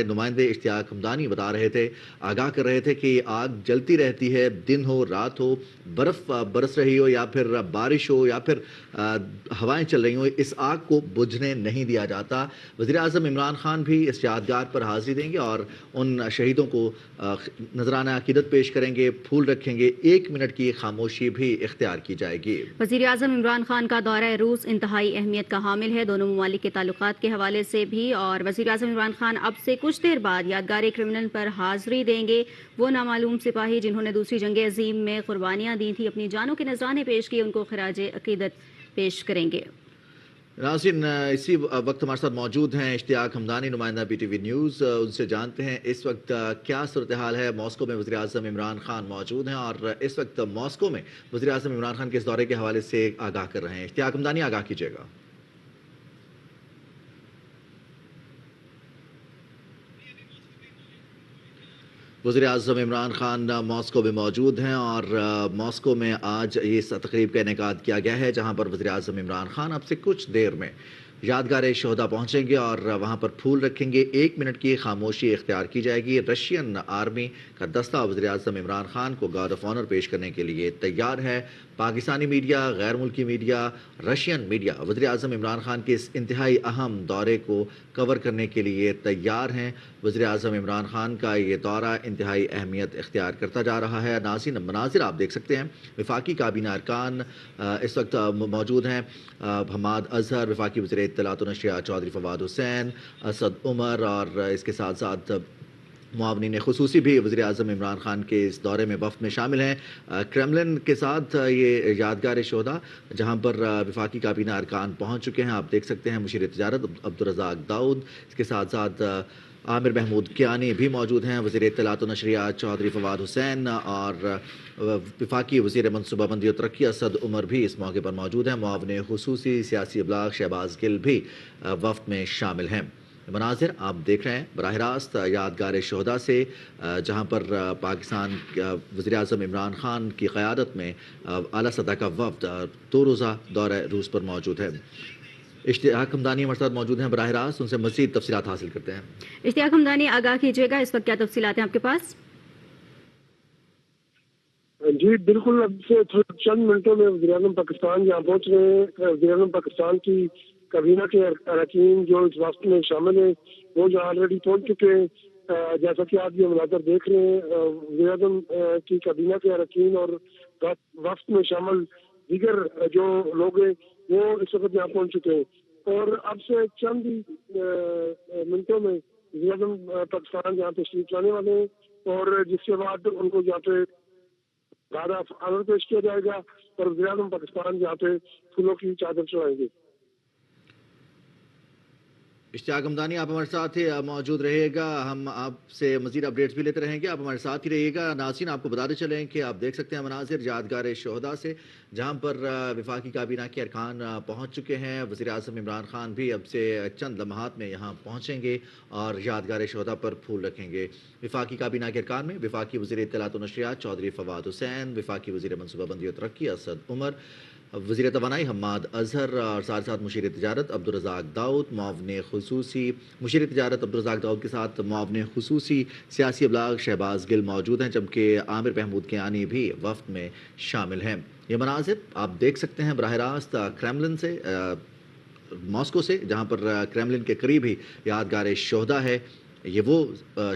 हमारे नुमाइंदे इश्तियाक हमदानी बता रहे थे, आगाह कर रहे थे कि आग जलती रहती है, दिन हो रात हो, बर्फ़ बरस रही हो या फिर बारिश हो या फिर हवाएं चल रही हो, इस आग को बुझने नहीं दिया जाता। वज़ीर-ए-आज़म इमरान खान भी इस यादगार पर हाज़िरी देंगे और उन शहीदों को नजराना अकीदत पेश करेंगे, फूल रखेंगे। 1 मिनट की खामोशी भी इख्तियार की जाएगी। वज़ीर-ए-आज़म इमरान खान का दौरा रूस इंतहाई अहमियत का हामिल है, दोनों ममालिक के ताल्लुकात के हवाले से भी। और वज़ीर-ए-आज़म इमरान खान अब से कुछ देर बाद यादगार क्रिमिनल पर हाज़िरी देंगे। वो नामालूम सिपाही जिन्होंने दूसरी जंग अज़ीम में कुर्बानियाँ दी थी, अपनी जानों के नजराने पेश किए, उनको खिराज अकीदत पेश करेंगे। नाज़रीन, इसी वक्त हमारे साथ मौजूद हैं इश्तियाक हमदानी, नुमाइंदा PTV न्यूज़। उनसे जानते हैं इस वक्त क्या सूरत हाल है। मॉस्को में वज़ीर-ए-आज़म इमरान खान मौजूद हैं और इस वक्त मॉस्को में वज़ीर-ए-आज़म इमरान खान के इस दौरे के हवाले से आगाह कर रहे हैं। इश्तियाक हमदानी, आगाह कीजिएगा। वज़ीर-ए-आज़म इमरान खान मॉस्को में मौजूद हैं और मॉस्को में आज इस तकरीब का इनेकाद किया गया है, जहाँ पर वज़ीर-ए-आज़म इमरान खान अब से कुछ देर में यादगार शोहदा पहुँचेंगे और वहाँ पर फूल रखेंगे। 1 मिनट की खामोशी इख्तियार की जाएगी। रशियन आर्मी का दस्ता वज़ीर-ए-आज़म इमरान खान को गार्ड ऑफ ऑनर पेश करने के लिए तैयार है। पाकिस्तानी मीडिया, गैर मुल्की मीडिया, रशियन मीडिया वज़ीर-ए-आज़म इमरान खान के इस इंतहाई अहम दौरे को कवर करने के लिए तैयार हैं। वज़ीर-ए-आज़म इमरान खान का ये दौरा इंतहाई अहमियत इख्तियार करता जा रहा है। नाज़रीन, मनाज़िर आप देख सकते हैं। वफाकी काबीना अरकान इस वक्त मौजूद हैं। हमाद अज़हर, वफाकी वज़ीर इत्तलात व नशरियात चौधरी फवाद हुसैन, असद उमर और इसके साथ साथ मुआवनीन खुसूसी भी वज़ीर-ए-आज़म इमरान खान के इस दौरे में वफ़द में शामिल हैं। क्रेमलिन के साथ ये यादगार शोहदा जहाँ पर वफाकी काबीना अरकान पहुँच चुके हैं। आप देख सकते हैं मुशीर तिजारत अब्दुल रज़ाक दाऊद, इसके साथ साथ आमिर महमूद कियानी भी मौजूद हैं। वज़ीर इत्तलात व नशरियात चौधरी फवाद हुसैन और वफाकी वज़ीर मनसूबाबंदी और तरक्की असद उमर भी इस मौके पर मौजूद हैं। मुआवने खुसूसी सियासी अबलाग शहबाज गिल भी वफ़द में शामिल हैं। मनाज़िर आप देख रहे हैं बराह रास्त यादगार शोहदा से, जहाँ पर पाकिस्तान वज़ीर-ए-आज़म इमरान खान की क़यादत में आला सतह का वफ़द 2 रोज़ा दौरा रूस पर मौजूद है। इश्तियाक हमदानी हमारे साथ मौजूद हैं बराह रास्त, उनसे मज़ीद तफ़सीलात हासिल करते हैं। इश्तियाक हमदानी, आगाह कीजिएगा, इस वक्त क्या तफ़सीलात हैं आपके पास? जी बिल्कुल, अब से चंद मिनटों में वज़ीर-ए-आज़म पाकिस्तान यहाँ पहुँच रहे हैं। वज़ीर-ए-आज़म पाकिस्तान की काबीना के अरकान जो इस वक्त में शामिल हैं वो जो ऑलरेडी पहुँच चुके हैं। जैसा कि आप ये मनाज़र देख रहे हैं, वज़ीर-ए-आज़म की काबीना के अरकान और वक्त में शामिल दीगर जो लोग हैं वो इस वक्त यहाँ पहुँच चुके हैं और अब से चंद ही मिनटों में वज़ीर-ए-आज़म पाकिस्तान यहाँ तशरीफ लाने वाले हैं और जिसके बाद उनको यहाँ पे गार्ड ऑफ ऑनर पेश किया जाएगा और वज़ीर-ए-आज़म पाकिस्तान यहाँ पे फूलों की चादर चढ़ाएंगे। इश्तियाक हमदानी आप हमारे साथ ही मौजूद रहिएगा, हम आपसे मज़ीद अपडेट्स भी लेते रहेंगे, आप हमारे साथ ही रहिएगा। नाज़रीन, आपको बताते चलें कि आप देख सकते हैं मनाज़िर यादगार शोहदा से, जहाँ पर वफाकी काबीना के अरकान पहुँच चुके हैं। वज़ीर-ए-आज़म इमरान खान भी अब से चंद लम्हात में यहाँ पहुँचेंगे और यादगार शोहदा पर फूल रखेंगे। वफाकी काबीना के अरकान में वफाकी वज़ीर इत्तलात व नशरियात चौधरी फवाद हुसैन, वफाकी वज़ीर मनसूबाबंदी और तरक्की असद उमर, वज़ीर तवानाई हमाद अज़हर और साथ साथ मुशीर तिजारत अब्दुल रज़ाक दाऊद, मुआवने खुसूसी मुशीर तिजारत अब्दुल रज़ाक दाऊद के साथ मुआवने खुसूसी सियासी अबलाग शहबाज गिल मौजूद हैं, जबकि आमिर महमूद कियानी भी वफ़द में शामिल हैं। ये मनाज़िर आप देख सकते हैं बराह रास्त क्रेमलिन से, मॉस्को से, जहाँ पर क्रेमलिन के करीब ही यादगार शोहदा है। ये वो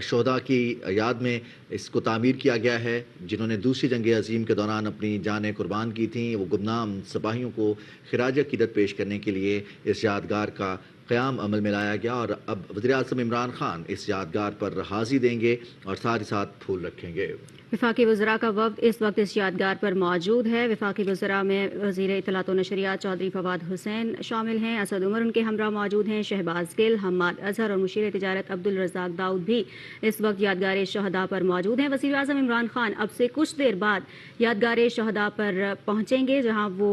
शोहदा की याद में इसको तामीर किया गया है जिन्होंने दूसरी जंग अज़ीम के दौरान अपनी जानें कुर्बान की थीं। वो गुमनाम सिपाहियों को खिराज अक़ीदत पेश करने के लिए इस यादगार का क़याम अमल में लाया गया और अब वज़ीर-ए-आज़म इमरान खान इस यादगार पर हाज़िरी देंगे और साथ ही साथ फूल रखेंगे। वफाकी वज़रा का वफ़द इस वक्त इस यादगार पर मौजूद है। वफाकी वज़रा में वज़ीर इत्तलात व नशरियात चौधरी फवाद हुसैन शामिल हैं, असद उमर उनके हमरा मौजूद हैं, शहबाज गिल, हमाद अज़हर और मुशीर तिजारत अब्दुल रज़ाक दाऊद भी इस वक्त यादगार शहदा पर मौजूद हैं। वज़ीर-ए-आज़म इमरान खान अब से कुछ देर बाद यादगार शहदा पर पहुँचेंगे, जहाँ वो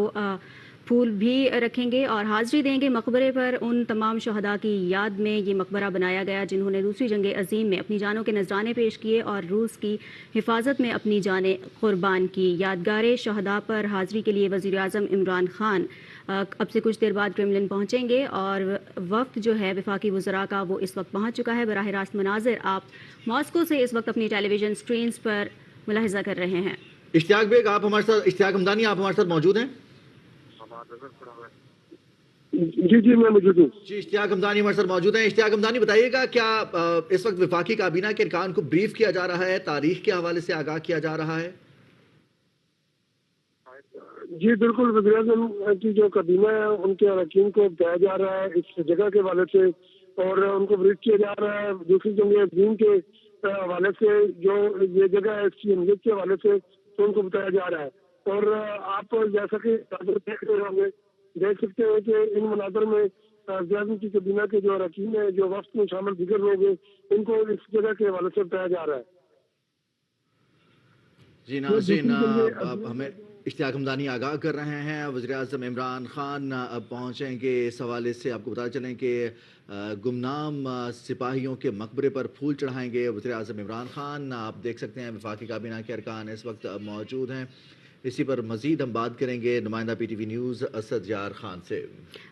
پھول بھی رکھیں گے اور حاضری دیں گے مقبرے پر ان تمام شہداء کی یاد میں یہ مقبرہ بنایا گیا جنہوں نے دوسری جنگ عظیم میں اپنی جانوں کے نذرانے پیش کیے اور روس کی حفاظت میں اپنی جانیں قربان کی۔ یادگار شہداء پر حاضری کے لیے وزیر اعظم عمران خان اب سے کچھ دیر بعد کرملن پہنچیں گے اور وفد جو ہے وفاقی وزراء کا وہ اس وقت پہنچ چکا ہے۔ براہ راست مناظر آپ ماسکو سے اس وقت اپنی ٹیلی ویژن سکرینز پر ملاحظہ کر رہے ہیں۔ اشتیاق بیگ آپ ہمارے ساتھ، اشتیاق ہمدانی آپ ہمارے ساتھ موجود ہیں؟ جی میں موجود ہوں۔ جی اشتیاق ہمدانی ہمارے ساتھ موجود ہیں۔ اشتیاق ہمدانی بتائیے گا کیا اس وقت وفاقی کابینہ کے ارکان کو بریف کیا جا رہا ہے، تاریخ کے حوالے سے آگاہ کیا جا رہا ہے؟ جی بالکل، وزیر اعظم کی جو کابینہ ہے ان کے اراکین کو بتایا جا رہا ہے اس جگہ کے حوالے سے اور ان کو بریف کیا جا رہا ہے دوسری جنگ عظیم کے حوالے سے جو یہ جگہ ہے اس کی اہمیت کے حوالے سے تو ان کو بتایا جا رہا ہے۔ اور آپ جیسا کہ دیکھ رہے ہوں گے، دیکھ سکتے ہیں کہ ان مناظر میں وزیر اعظم کی کابینہ کے جو اراکین ہیں، جو وفد میں شامل دیگر لوگ ہیں، ان کو اس جگہ کے حوالے سے بتایا جا رہا ہے۔ جی ناظرین، ہمیں اشتیاق ہمدانی آگاہ کر رہے ہیں وزیر اعظم عمران خان اب پہنچیں گے۔ اس حوالے سے آپ کو بتا چلیں کہ گمنام سپاہیوں کے مقبرے پر پھول چڑھائیں گے وزیر اعظم عمران خان۔ آپ دیکھ سکتے ہیں وفاقی کابینہ کے ارکان اس وقت موجود ہیں۔ اسی پر مزید ہم بات کریں گے نمائندہ P T V news Asad یار خان سے۔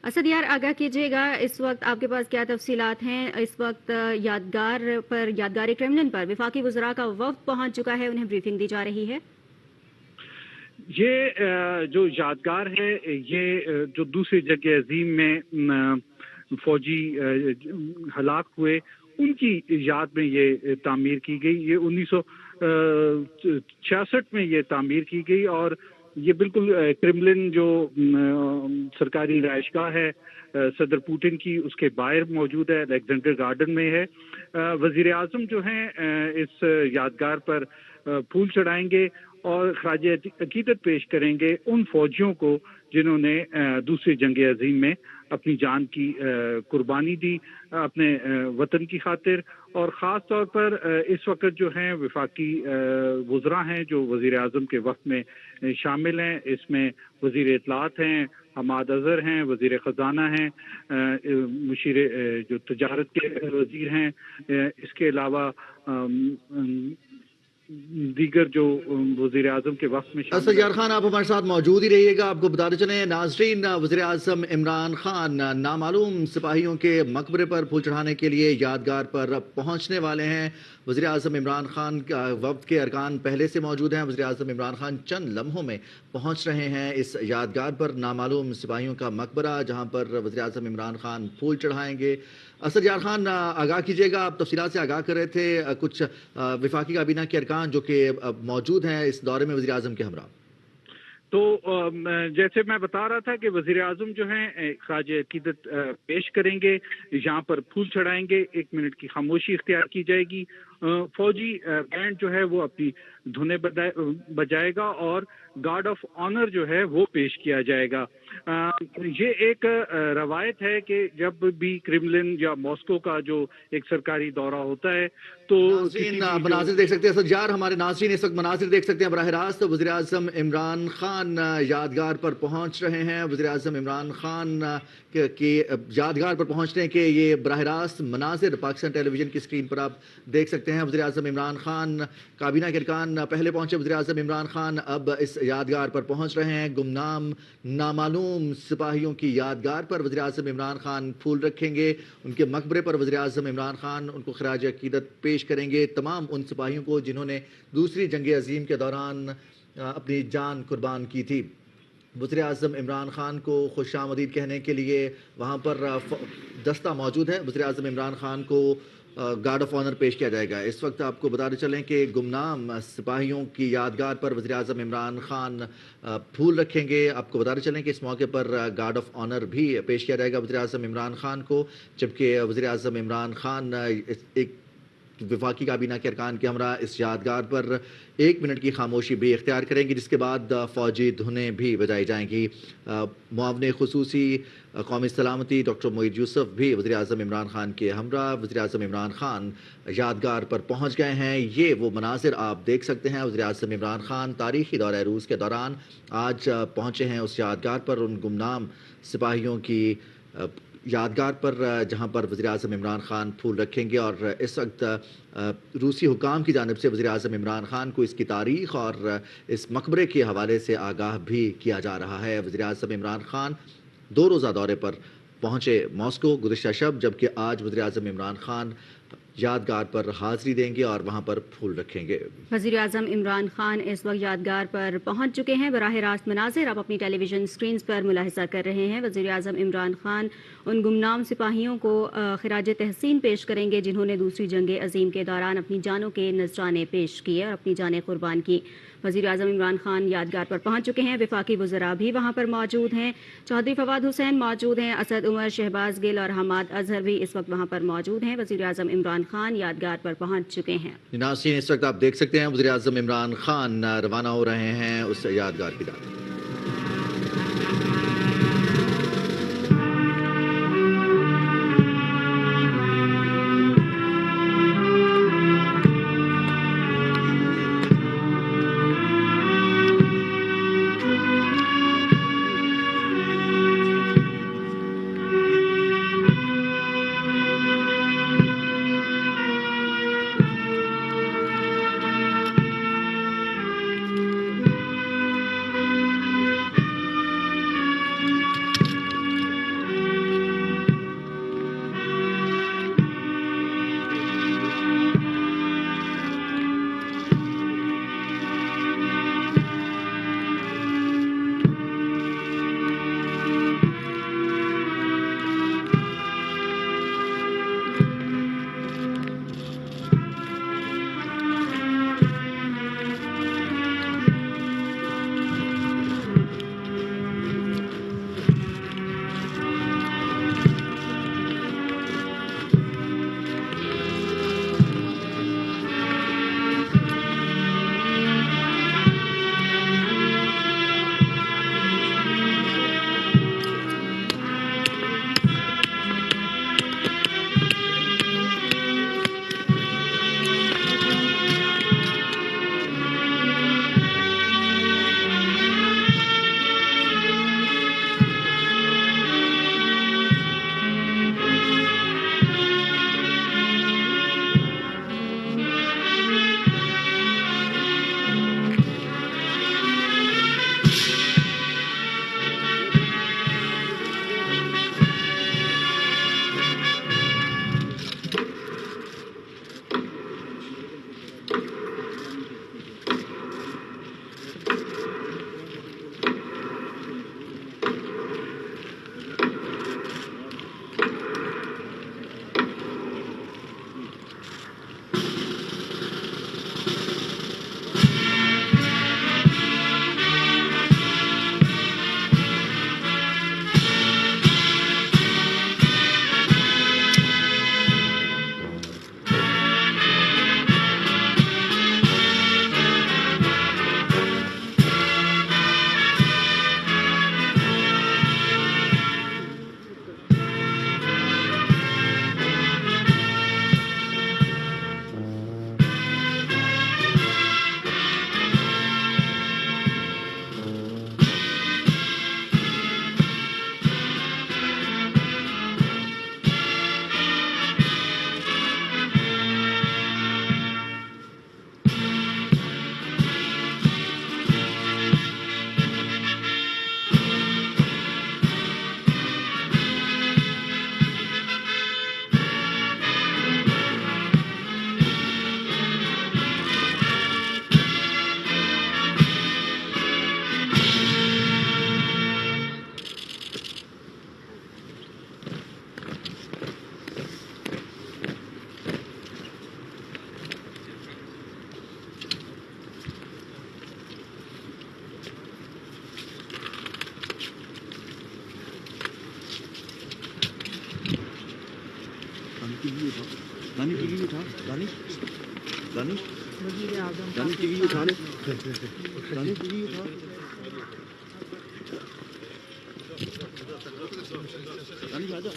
اسد یار آگاہ کیجیے گا، اس وقت آپ کے پاس کیا تفصیلات ہیں؟ اس وقت یادگار کرملن پر وفاقی وزراء کا وفد پہنچ چکا ہے، انہیں بریفنگ دی جا رہی ہے۔ یہ جو یادگار ہے یہ جو دوسری جنگ عظیم میں فوجی ہلاک ہوئے ان کی یاد میں یہ تعمیر کی گئی۔ یہ 1966 میں یہ تعمیر کی گئی اور یہ بالکل کرملن جو سرکاری رہائش گاہ ہے صدر پوٹن کی، اس کے باہر موجود ہے، الیگزینڈر گارڈن میں ہے۔ وزیر اعظم جو ہیں اس یادگار پر پھول چڑھائیں گے اور خراج عقیدت پیش کریں گے ان فوجیوں کو جنہوں نے دوسری جنگ عظیم میں اپنی جان کی قربانی دی اپنے وطن کی خاطر۔ اور خاص طور پر اس وقت جو ہیں وفاقی وزراء ہیں جو وزیر اعظم کے وفد میں شامل ہیں، اس میں وزیر اطلاعات ہیں حماد اظہر ہیں، وزیر خزانہ ہیں، مشیر جو تجارت کے وزیر ہیں، اس کے علاوہ دیگر جو وزیر اعظم کے وقت میں اسد یار خان آپ ہمارے ساتھ موجود ہی رہیے گا۔ آپ کو بتاتے چلیں ناظرین، وزیر اعظم عمران خان نامعلوم سپاہیوں کے مقبرے پر پھول چڑھانے کے لیے یادگار پر پہنچنے والے ہیں۔ وزیر اعظم عمران خان کا وفد کے ارکان پہلے سے موجود ہیں۔ وزیر اعظم عمران خان چند لمحوں میں پہنچ رہے ہیں اس یادگار پر، نامعلوم سپاہیوں کا مقبرہ، جہاں پر وزیر اعظم عمران خان پھول چڑھائیں گے۔ اسد یار خان آگاہ کیجیے گا، آپ تفصیلات سے آگاہ کر رہے تھے کچھ وفاقی کابینہ کے ارکان جو کہ موجود ہیں اس دورے میں وزیر اعظم کے ہمراہ۔ تو جیسے میں بتا رہا تھا کہ وزیر اعظم جو ہیں خراج عقیدت پیش کریں گے، یہاں پر پھول چڑھائیں گے، 1 منٹ کی خاموشی اختیار کی جائے گی، فوجی بینڈ جو ہے وہ اپنی دھنیں بجائے گا اور گارڈ آف آنر جو ہے وہ پیش کیا جائے گا۔ یہ ایک روایت ہے کہ جب بھی کرملن یا ماسکو کا جو ایک سرکاری دورہ ہوتا ہے تو مناظر دیکھ سکتے ہیں اسد یار، ہمارے ناظرین اس وقت مناظر دیکھ سکتے ہیں براہ راست۔ وزیر اعظم عمران خان یادگار پر پہنچ رہے ہیں۔ وزیر اعظم عمران خان کی یادگار پر پہنچنے کے یہ براہ راست مناظر پاکستان ٹیلی ویژن کی اسکرین پر آپ دیکھ سکتے ہیں۔ وزیر اعظم عمران خان کابینہ کے ارکان پہلے پہنچے، وزیر اعظم عمران خان اب اس یادگار پر پہنچ رہے ہیں۔ گمنام نامعلوم سپاہیوں کی یادگار پر وزیر اعظم عمران خان پھول رکھیں گے، ان کے مقبرے پر وزیر اعظم عمران خان ان کو خراج عقیدت پیش کریں گے، تمام ان سپاہیوں کو جنہوں نے دوسری جنگ عظیم کے دوران اپنی جان قربان کی تھی۔ وزیر اعظم عمران خان کو خوش آمدید کہنے کے لیے وہاں پر دستہ موجود ہے۔ وزیر اعظم عمران خان کو گارڈ آف آنر پیش کیا جائے گا۔ اس وقت آپ کو بتاتے چلیں کہ گمنام سپاہیوں کی یادگار پر وزیر اعظم عمران خان پھول رکھیں گے۔ آپ کو بتاتے چلیں کہ اس موقع پر گارڈ آف آنر بھی پیش کیا جائے گا وزیر اعظم عمران خان کو، جبکہ وزیر اعظم عمران خان ایک वफाकी काबीना के अरकान के हमरा इस यादगार पर 1 मिनट की खामोशी भी इख्तियार करेंगे, जिसके बाद फ़ौजी धुनें भी बजाई जाएंगी। मुआवने खुसूसी कौमी सलामती डॉक्टर मोईद यूसुफ भी वज़ीर आज़म इमरान खान के हमरा वज़ीर आज़म इमरान खान यादगार पर पहुँच गए हैं। ये वो मनाजिर आप देख सकते हैं। वज़ीर आज़म इमरान खान तारीख़ी दौरे रूस के दौरान आज पहुँचे हैं उस यादगार पर, उन गुमनाम सिपाहियों की यादगार पर, जहाँ पर वज़ीर आज़म इमरान खान फूल रखेंगे। और इस वक्त रूसी हुकाम की जानिब से वज़ीर आज़म इमरान खान को इसकी तारीख़ और इस मकबरे के हवाले से आगाह भी किया जा रहा है। वज़ीर आज़म इमरान खान 2 रोज़ा दौरे पर पहुँचे मॉस्को गुज़िश्ता शब, जबकि आज वज़ीर आज़म इमरान खान यादगार पर हाज़िरी देंगे और वहाँ पर फूल रखेंगे। वज़ीर आज़म इमरान खान इस वक्त यादगार पर पहुंच चुके हैं। बराह रास्त मनाज़िर आप अपनी टेलीविज़न स्क्रीन पर मुलाहिज़ा कर रहे हैं। वज़ीर आज़म इमरान खान उन गुमनाम सिपाहियों को खिराज तहसीन पेश करेंगे जिन्होंने दूसरी जंग अज़ीम के दौरान अपनी जानों के नज़राने पेश किए और अपनी जानें कुर्बान की। वज़ीर आज़म इमरान खान यादगार पर पहुंच चुके हैं। वफाकी वज़रा भी वहाँ पर मौजूद हैं। चौधरी फवाद हुसैन मौजूद हैं, असद उमर, शहबाज गिल और हमाद अजहर भी इस वक्त वहाँ पर मौजूद हैं। वज़ीर आज़म इमरान खान यादगार पर पहुंच चुके हैं। नाज़रीन, इस वक्त आप देख सकते हैं वज़ीर आज़म इमरान खान रवाना हो रहे हैं उस यादगार की तरफ। उठा दानिश दानिश दानिश टीवी उठा ले दानिश टीवी उठा दानिश आजा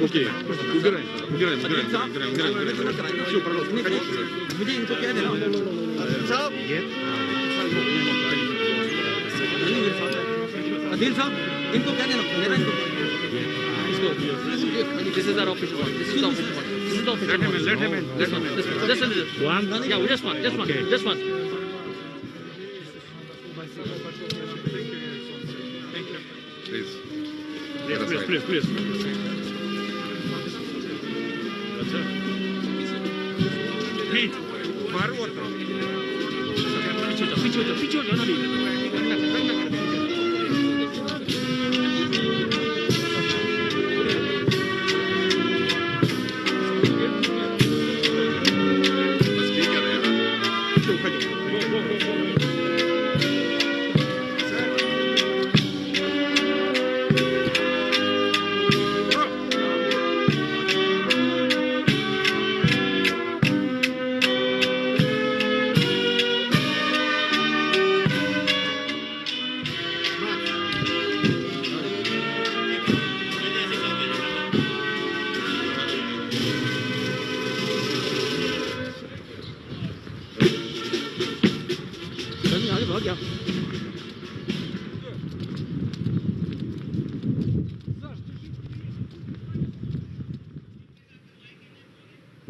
Окей, убираем. Все, пожалуйста, मुझे इनको क्या देना अदील साहब इनको क्या देना मेरा इनको This is our official one. This is the official one. This is the official one. let him in. This one. One. Yeah, just one. Just one. Please. Please. Pete, ворота. Пичо,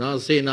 नाज़रीन